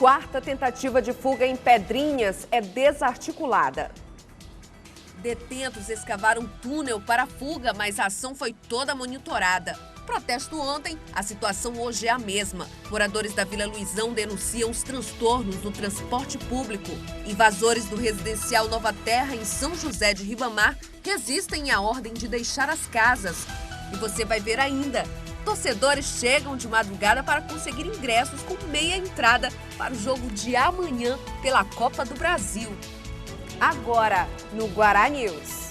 Quarta tentativa de fuga em Pedrinhas é desarticulada. Detentos escavaram um túnel para a fuga, mas a ação foi toda monitorada. Protesto ontem, a situação hoje é a mesma. Moradores da Vila Luizão denunciam os transtornos no transporte público. Invasores do residencial Nova Terra, em São José de Ribamar, resistem à ordem de deixar as casas. E você vai ver ainda. Torcedores chegam de madrugada para conseguir ingressos com meia entrada para o jogo de amanhã pela Copa do Brasil. Agora, no Guará News.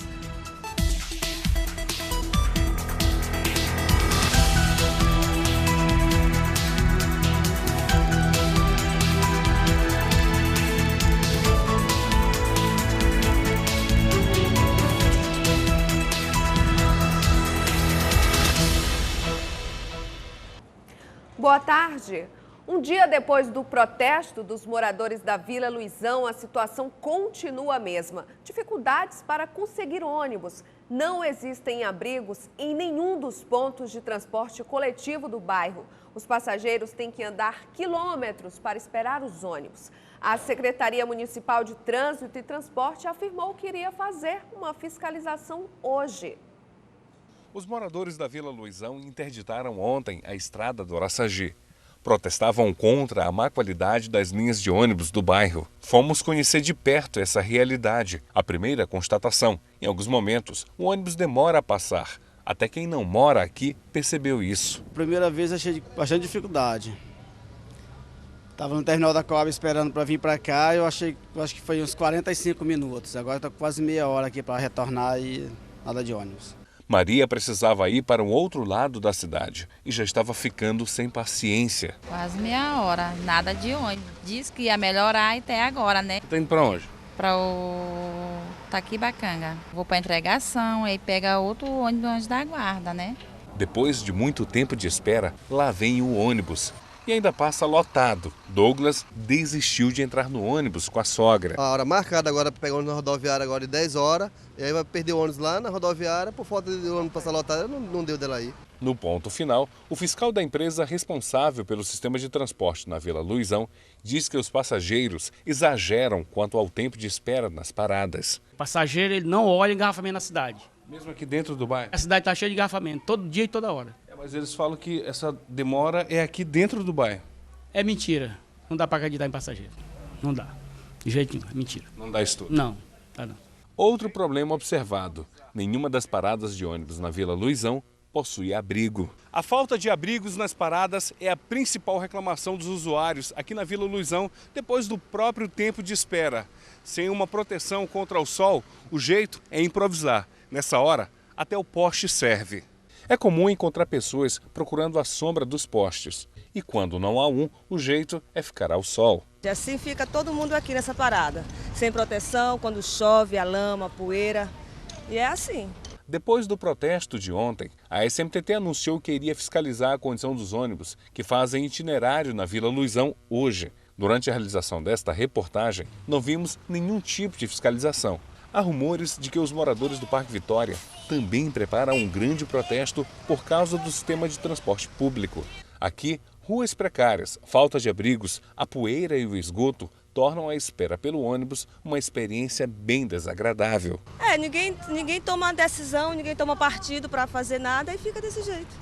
Boa tarde. Um dia depois do protesto dos moradores da Vila Luizão, a situação continua a mesma. Dificuldades para conseguir ônibus. Não existem abrigos em nenhum dos pontos de transporte coletivo do bairro. Os passageiros têm que andar quilômetros para esperar os ônibus. A Secretaria Municipal de Trânsito e Transporte afirmou que iria fazer uma fiscalização hoje. Os moradores da Vila Luizão interditaram ontem a estrada do Araçagi. Protestavam contra a má qualidade das linhas de ônibus do bairro. Fomos conhecer de perto essa realidade. A primeira constatação: em alguns momentos, o ônibus demora a passar. Até quem não mora aqui percebeu isso. Primeira vez achei bastante dificuldade. Estava no terminal da Coab esperando para vir para cá, acho que foi uns 45 minutos. Agora estou quase meia hora aqui para retornar e nada de ônibus. Maria precisava ir para um outro lado da cidade e já estava ficando sem paciência. Quase meia hora, nada de ônibus. Diz que ia melhorar até agora, né? Tá indo para onde? Para o Taquibacanga. Vou para entregação, aí pega outro ônibus antes da guarda, né? Depois de muito tempo de espera, lá vem o ônibus. E ainda passa lotado. Douglas desistiu de entrar no ônibus com a sogra. A hora marcada agora para pegar o ônibus na rodoviária agora de 10 horas. E aí vai perder o ônibus lá na rodoviária, por falta de ônibus passar lotado, não deu dela aí. No ponto final, o fiscal da empresa responsável pelo sistema de transporte na Vila Luizão diz que os passageiros exageram quanto ao tempo de espera nas paradas. O passageiro ele não olha engarrafamento na cidade. Mesmo aqui dentro do bairro? A cidade está cheia de engarrafamento, todo dia e toda hora. Mas eles falam que essa demora é aqui dentro do bairro. É mentira. Não dá para acreditar em passageiro. Não dá. De jeito nenhum. É mentira. Não dá estudo? Não. Dá não. Outro problema observado. Nenhuma das paradas de ônibus na Vila Luizão possui abrigo. A falta de abrigos nas paradas é a principal reclamação dos usuários aqui na Vila Luizão depois do próprio tempo de espera. Sem uma proteção contra o sol, o jeito é improvisar. Nessa hora, até o poste serve. É comum encontrar pessoas procurando a sombra dos postes. E quando não há um, o jeito é ficar ao sol. E assim fica todo mundo aqui nessa parada, sem proteção, quando chove, a lama, a poeira, e é assim. Depois do protesto de ontem, a SMTT anunciou que iria fiscalizar a condição dos ônibus que fazem itinerário na Vila Luizão hoje. Durante a realização desta reportagem, não vimos nenhum tipo de fiscalização. Há rumores de que os moradores do Parque Vitória também preparam um grande protesto por causa do sistema de transporte público. Aqui, ruas precárias, falta de abrigos, a poeira e o esgoto tornam a espera pelo ônibus uma experiência bem desagradável. Ninguém toma decisão, ninguém toma partido para fazer nada e fica desse jeito.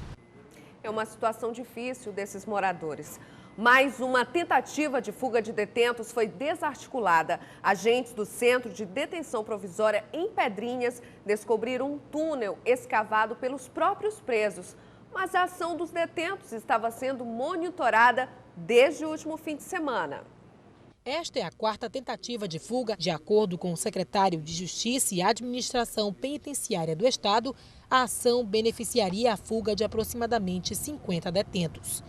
É uma situação difícil desses moradores. Mais uma tentativa de fuga de detentos foi desarticulada. Agentes do Centro de Detenção Provisória em Pedrinhas descobriram um túnel escavado pelos próprios presos. Mas a ação dos detentos estava sendo monitorada desde o último fim de semana. Esta é a quarta tentativa de fuga. De acordo com o secretário de Justiça e Administração Penitenciária do Estado, a ação beneficiaria a fuga de aproximadamente 50 detentos.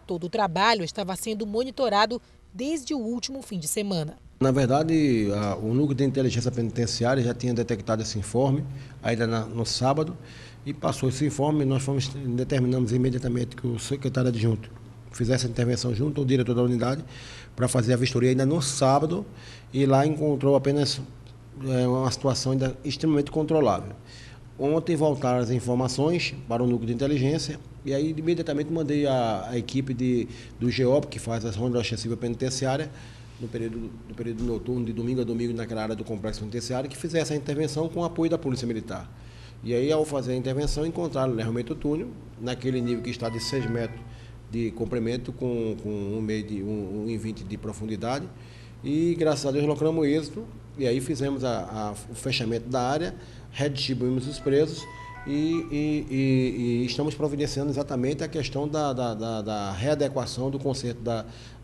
Todo o trabalho estava sendo monitorado desde o último fim de semana. Na verdade, o Núcleo de Inteligência Penitenciária já tinha detectado esse informe ainda no sábado e passou esse informe. Nós determinamos imediatamente que o secretário adjunto fizesse a intervenção junto ao diretor da unidade para fazer a vistoria ainda no sábado e lá encontrou apenas uma situação ainda extremamente controlável. Ontem voltaram as informações para o núcleo de inteligência e aí imediatamente mandei a equipe do GEOP, que faz as rondas ostensiva penitenciária, no período noturno, de domingo a domingo, naquela área do complexo penitenciário, que fizesse a intervenção com o apoio da Polícia Militar. E aí, ao fazer a intervenção, encontraram realmente o túnel, naquele nível que está de 6 metros de comprimento, com 1,20 de profundidade. E, graças a Deus, logramos êxito. E aí fizemos o fechamento da área, redistribuímos os presos e estamos providenciando exatamente a questão da readequação do conserto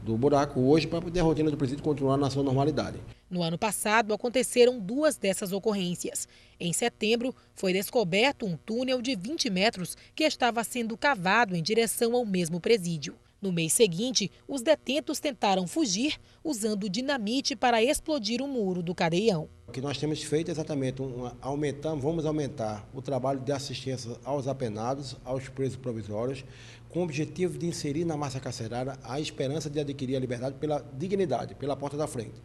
do buraco hoje, para poder a rotina do presídio continuar na sua normalidade. No ano passado, aconteceram 2 dessas ocorrências. Em setembro, foi descoberto um túnel de 20 metros que estava sendo cavado em direção ao mesmo presídio. No mês seguinte, os detentos tentaram fugir usando dinamite para explodir o muro do cadeião. O que nós temos feito é exatamente vamos aumentar o trabalho de assistência aos apenados, aos presos provisórios, com o objetivo de inserir na massa carcerária a esperança de adquirir a liberdade pela dignidade, pela porta da frente.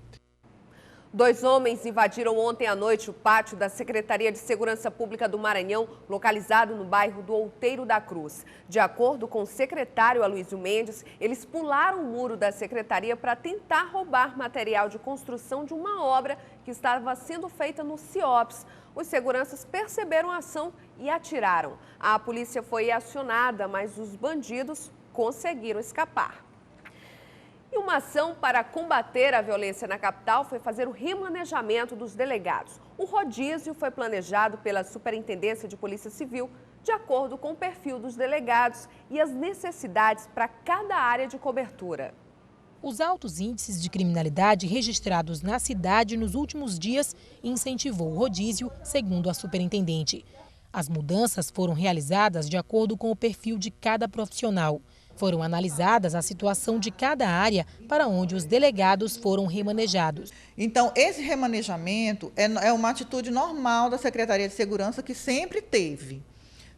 2 homens invadiram ontem à noite o pátio da Secretaria de Segurança Pública do Maranhão, localizado no bairro do Outeiro da Cruz. De acordo com o secretário Aloysio Mendes, eles pularam o muro da secretaria para tentar roubar material de construção de uma obra que estava sendo feita no CIOPS. Os seguranças perceberam a ação e atiraram. A polícia foi acionada, mas os bandidos conseguiram escapar. E uma ação para combater a violência na capital foi fazer o remanejamento dos delegados. O rodízio foi planejado pela Superintendência de Polícia Civil, de acordo com o perfil dos delegados e as necessidades para cada área de cobertura. Os altos índices de criminalidade registrados na cidade nos últimos dias incentivou o rodízio, segundo a superintendente. As mudanças foram realizadas de acordo com o perfil de cada profissional. Foram analisadas a situação de cada área para onde os delegados foram remanejados. Então, esse remanejamento é uma atitude normal da Secretaria de Segurança, que sempre teve.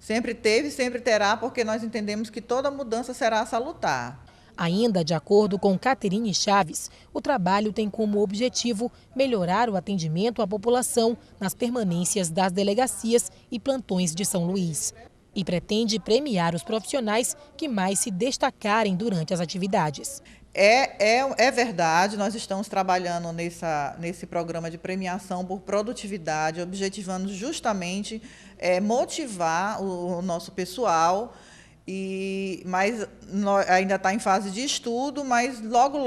Sempre teve e sempre terá, porque nós entendemos que toda mudança será salutar. Ainda de acordo com Caterine Chaves, o trabalho tem como objetivo melhorar o atendimento à população nas permanências das delegacias e plantões de São Luís. E pretende premiar os profissionais que mais se destacarem durante as atividades. É verdade, nós estamos trabalhando nesse programa de premiação por produtividade, objetivando justamente motivar o nosso pessoal, mas ainda está em fase de estudo, mas logo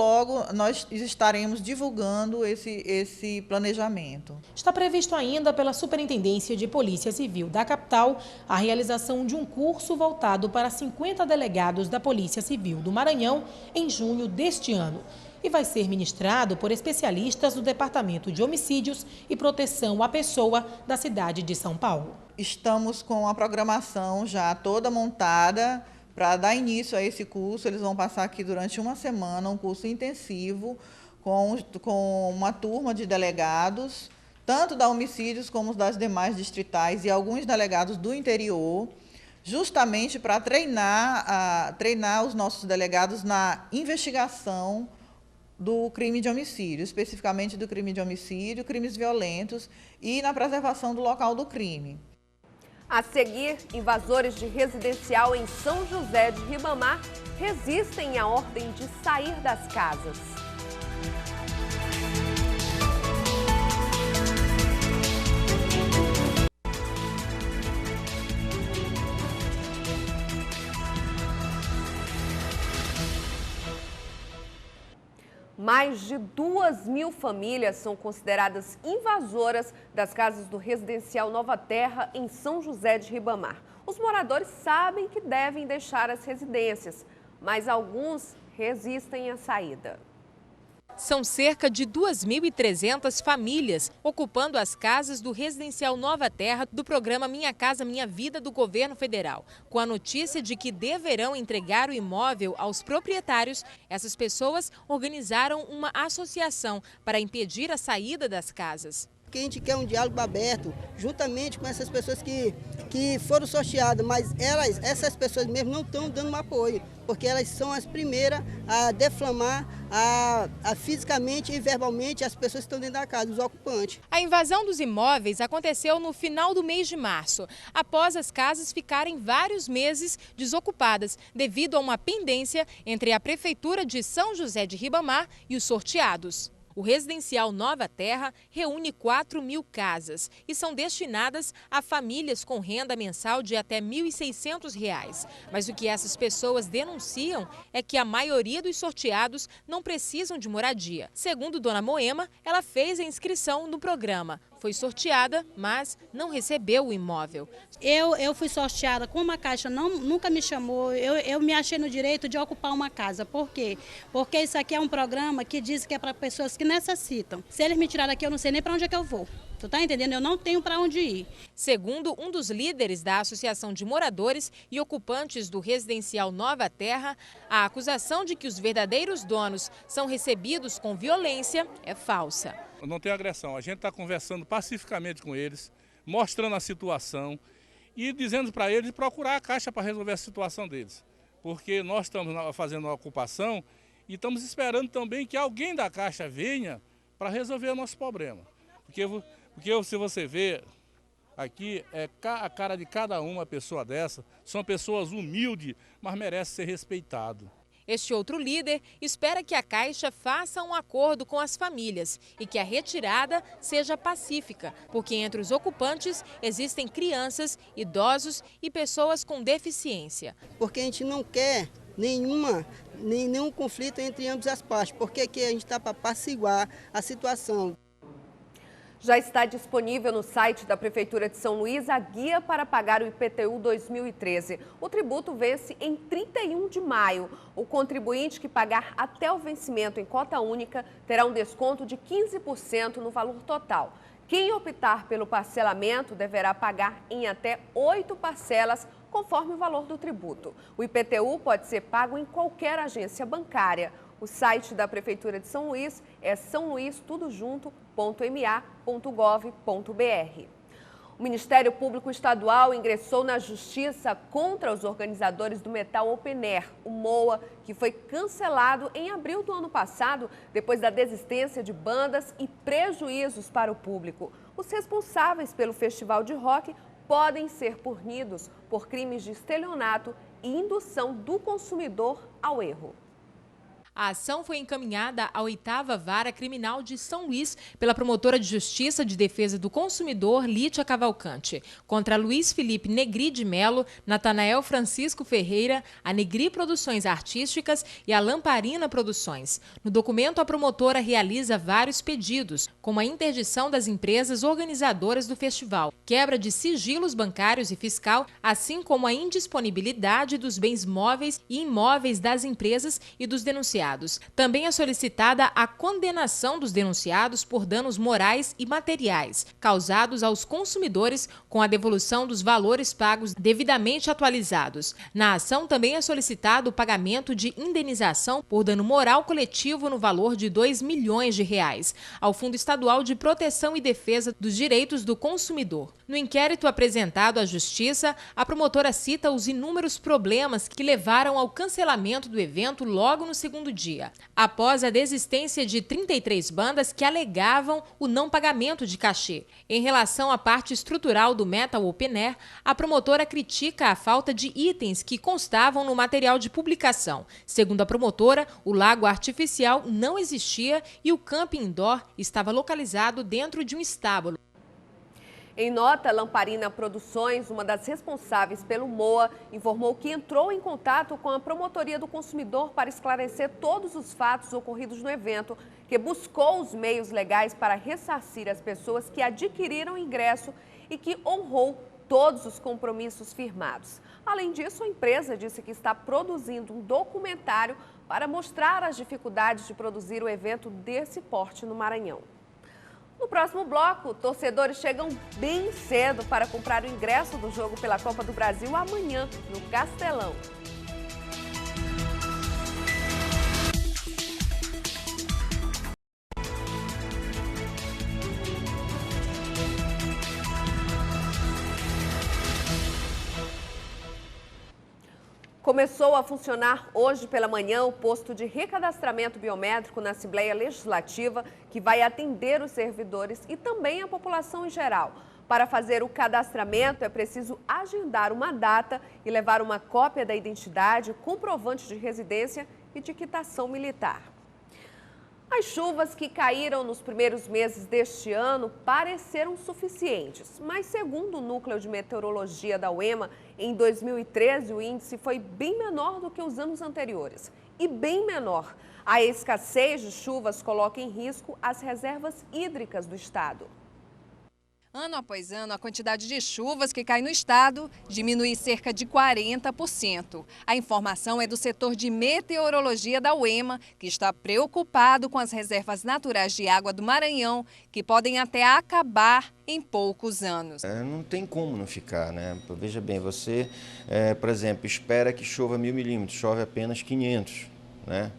nós estaremos divulgando esse planejamento. Está previsto ainda pela Superintendência de Polícia Civil da capital a realização de um curso voltado para 50 delegados da Polícia Civil do Maranhão em junho deste ano. E vai ser ministrado por especialistas do Departamento de Homicídios e Proteção à Pessoa da cidade de São Paulo. Estamos com a programação já toda montada para dar início a esse curso. Eles vão passar aqui durante uma semana, um curso intensivo com uma turma de delegados, tanto da Homicídios como das demais distritais e alguns delegados do interior, justamente para treinar os nossos delegados na investigação do crime de homicídio, especificamente do crime de homicídio, crimes violentos e na preservação do local do crime. A seguir, invasores de residencial em São José de Ribamar resistem à ordem de sair das casas. Mais de 2.000 famílias são consideradas invasoras das casas do residencial Nova Terra, em São José de Ribamar. Os moradores sabem que devem deixar as residências, mas alguns resistem à saída. São cerca de 2.300 famílias ocupando as casas do residencial Nova Terra do programa Minha Casa Minha Vida do governo federal. Com a notícia de que deverão entregar o imóvel aos proprietários, essas pessoas organizaram uma associação para impedir a saída das casas. porque a gente quer um diálogo aberto, juntamente com essas pessoas que foram sorteadas, mas essas pessoas mesmo não estão dando um apoio, porque elas são as primeiras a defamar fisicamente e verbalmente as pessoas que estão dentro da casa, os ocupantes. A invasão dos imóveis aconteceu no final do mês de março, após as casas ficarem vários meses desocupadas, devido a uma pendência entre a Prefeitura de São José de Ribamar e os sorteados. O residencial Nova Terra reúne 4.000 casas e são destinadas a famílias com renda mensal de até R$ 1.600. Mas o que essas pessoas denunciam é que a maioria dos sorteados não precisam de moradia. Segundo Dona Moema, ela fez a inscrição no programa. Foi sorteada, mas não recebeu o imóvel. Eu fui sorteada com uma caixa, nunca me chamou, eu me achei no direito de ocupar uma casa. Por quê? Porque isso aqui é um programa que diz que é para pessoas que necessitam. Se eles me tirarem daqui, eu não sei nem para onde é que eu vou. Tu tá entendendo? Eu não tenho para onde ir. Segundo um dos líderes da Associação de Moradores e Ocupantes do Residencial Nova Terra, a acusação de que os verdadeiros donos são recebidos com violência é falsa. Não tem agressão, a gente está conversando pacificamente com eles, mostrando a situação e dizendo para eles procurar a Caixa para resolver a situação deles. Porque nós estamos fazendo uma ocupação e estamos esperando também que alguém da Caixa venha para resolver o nosso problema. Porque se você vê aqui, é a cara de cada uma pessoa dessa, são pessoas humildes, mas merecem ser respeitadas. Este outro líder espera que a Caixa faça um acordo com as famílias e que a retirada seja pacífica, porque entre os ocupantes existem crianças, idosos e pessoas com deficiência. Porque a gente não quer nenhum conflito entre ambas as partes, porque aqui a gente está para apaciguar a situação. Já está disponível no site da Prefeitura de São Luís a guia para pagar o IPTU 2013. O tributo vence em 31 de maio. O contribuinte que pagar até o vencimento em cota única terá um desconto de 15% no valor total. Quem optar pelo parcelamento deverá pagar em até 8 parcelas, conforme o valor do tributo. O IPTU pode ser pago em qualquer agência bancária. O site da Prefeitura de São Luís é saoluistudojunto.ma.gov.br. O Ministério Público Estadual ingressou na Justiça contra os organizadores do Metal Open Air, o MOA, que foi cancelado em abril do ano passado, depois da desistência de bandas e prejuízos para o público. Os responsáveis pelo festival de rock podem ser punidos por crimes de estelionato e indução do consumidor ao erro. A ação foi encaminhada à 8ª Vara Criminal de São Luís pela promotora de Justiça de Defesa do Consumidor, Lítia Cavalcante, contra Luiz Felipe Negri de Melo, Natanael Francisco Ferreira, a Negri Produções Artísticas e a Lamparina Produções. No documento, a promotora realiza vários pedidos, como a interdição das empresas organizadoras do festival, quebra de sigilos bancários e fiscal, assim como a indisponibilidade dos bens móveis e imóveis das empresas e dos denunciados. Também é solicitada a condenação dos denunciados por danos morais e materiais causados aos consumidores com a devolução dos valores pagos devidamente atualizados. Na ação também é solicitado o pagamento de indenização por dano moral coletivo no valor de R$ 2 milhões ao Fundo Estadual de Proteção e Defesa dos Direitos do Consumidor. No inquérito apresentado à Justiça, a promotora cita os inúmeros problemas que levaram ao cancelamento do evento logo no segundo dia, após a desistência de 33 bandas que alegavam o não pagamento de cachê. Em relação à parte estrutural do Metal Open Air, a promotora critica a falta de itens que constavam no material de publicação. Segundo a promotora, o lago artificial não existia e o camping indoor estava localizado dentro de um estábulo. Em nota, Lamparina Produções, uma das responsáveis pelo MOA, informou que entrou em contato com a Promotoria do Consumidor para esclarecer todos os fatos ocorridos no evento, que buscou os meios legais para ressarcir as pessoas que adquiriram ingresso e que honrou todos os compromissos firmados. Além disso, a empresa disse que está produzindo um documentário para mostrar as dificuldades de produzir o evento desse porte no Maranhão. No próximo bloco, torcedores chegam bem cedo para comprar o ingresso do jogo pela Copa do Brasil amanhã, no Castelão. Começou a funcionar hoje pela manhã o posto de recadastramento biométrico na Assembleia Legislativa, que vai atender os servidores e também a população em geral. Para fazer o cadastramento é preciso agendar uma data e levar uma cópia da identidade, comprovante de residência e de quitação militar. As chuvas que caíram nos primeiros meses deste ano pareceram suficientes, mas segundo o Núcleo de Meteorologia da UEMA, em 2013 o índice foi bem menor do que os anos anteriores. E bem menor, a escassez de chuvas coloca em risco as reservas hídricas do estado. Ano após ano, a quantidade de chuvas que cai no estado diminui cerca de 40%. A informação é do setor de meteorologia da UEMA, que está preocupado com as reservas naturais de água do Maranhão, que podem até acabar em poucos anos. Não tem como não ficar, né? Veja bem, você, por exemplo, espera que chova 1000 milímetros, chove apenas 500, né?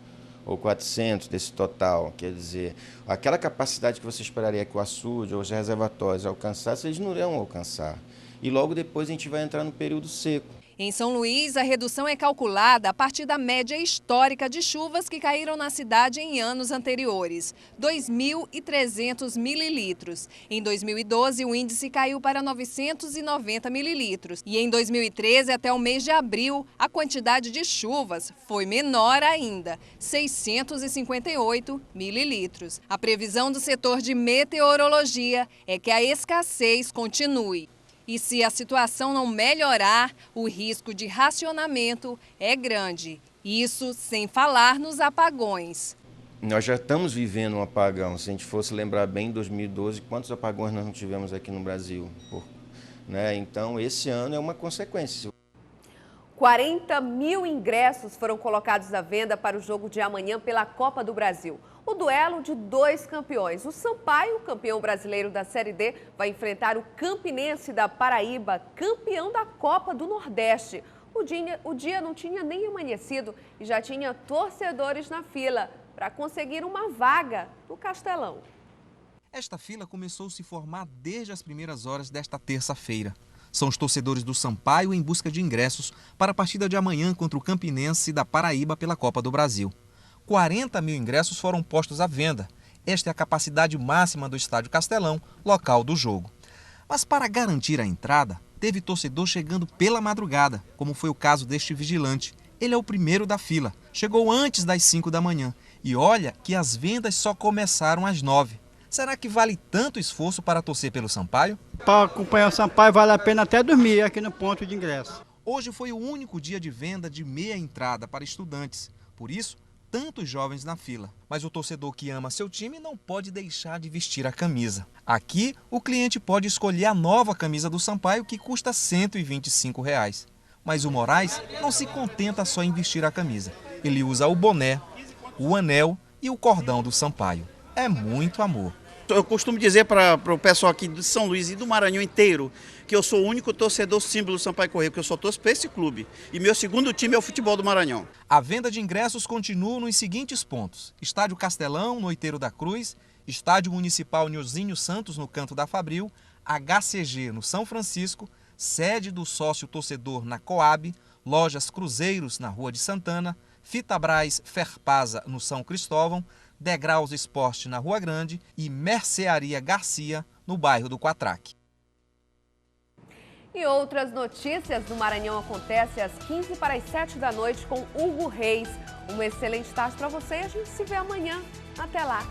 Ou 400 desse total, quer dizer, aquela capacidade que você esperaria que o açude ou os reservatórios alcançassem, eles não irão alcançar. E logo depois a gente vai entrar no período seco. Em São Luís, a redução é calculada a partir da média histórica de chuvas que caíram na cidade em anos anteriores, 2.300 mililitros. Em 2012, o índice caiu para 990 mililitros. E em 2013, até o mês de abril, a quantidade de chuvas foi menor ainda, 658 mililitros. A previsão do setor de meteorologia é que a escassez continue. E se a situação não melhorar, o risco de racionamento é grande. Isso sem falar nos apagões. Nós já estamos vivendo um apagão. Se a gente fosse lembrar bem, em 2012, quantos apagões nós não tivemos aqui no Brasil? Então, esse ano é uma consequência. 40 mil ingressos foram colocados à venda para o jogo de amanhã pela Copa do Brasil. O duelo de dois campeões. O Sampaio, campeão brasileiro da Série D, vai enfrentar o Campinense da Paraíba, campeão da Copa do Nordeste. O dia não tinha nem amanhecido e já tinha torcedores na fila para conseguir uma vaga no Castelão. Esta fila começou a se formar desde as primeiras horas desta terça-feira. São os torcedores do Sampaio em busca de ingressos para a partida de amanhã contra o Campinense da Paraíba pela Copa do Brasil. 40 mil ingressos foram postos à venda. Esta é a capacidade máxima do Estádio Castelão, local do jogo. Mas para garantir a entrada, teve torcedor chegando pela madrugada, como foi o caso deste vigilante. Ele é o primeiro da fila, chegou antes das 5 da manhã. E olha que as vendas só começaram às 9. Será que vale tanto esforço para torcer pelo Sampaio? Para acompanhar o Sampaio vale a pena até dormir aqui no ponto de ingresso. Hoje foi o único dia de venda de meia entrada para estudantes. Por isso, tantos jovens na fila. Mas o torcedor que ama seu time não pode deixar de vestir a camisa. Aqui, o cliente pode escolher a nova camisa do Sampaio, que custa R$ 125. Mas o Moraes não se contenta só em vestir a camisa. Ele usa o boné, o anel e o cordão do Sampaio. É muito amor. Eu costumo dizer para o pessoal aqui de São Luís e do Maranhão inteiro que eu sou o único torcedor símbolo do Sampaio Corrêa, porque eu só torço para esse clube. E meu segundo time é o futebol do Maranhão. A venda de ingressos continua nos seguintes pontos: Estádio Castelão, no Outeiro da Cruz, Estádio Municipal Nilzinho Santos, no Canto da Fabril, HCG, no São Francisco, sede do sócio torcedor na Coab, lojas Cruzeiros, na Rua de Santana, Fitabras Ferpasa, no São Cristóvão, Degraus Esporte, na Rua Grande, e Mercearia Garcia, no bairro do Quatraque. E outras notícias do Maranhão acontecem às 15 para as 7 da noite com Hugo Reis. Uma excelente tarde para você e a gente se vê amanhã. Até lá!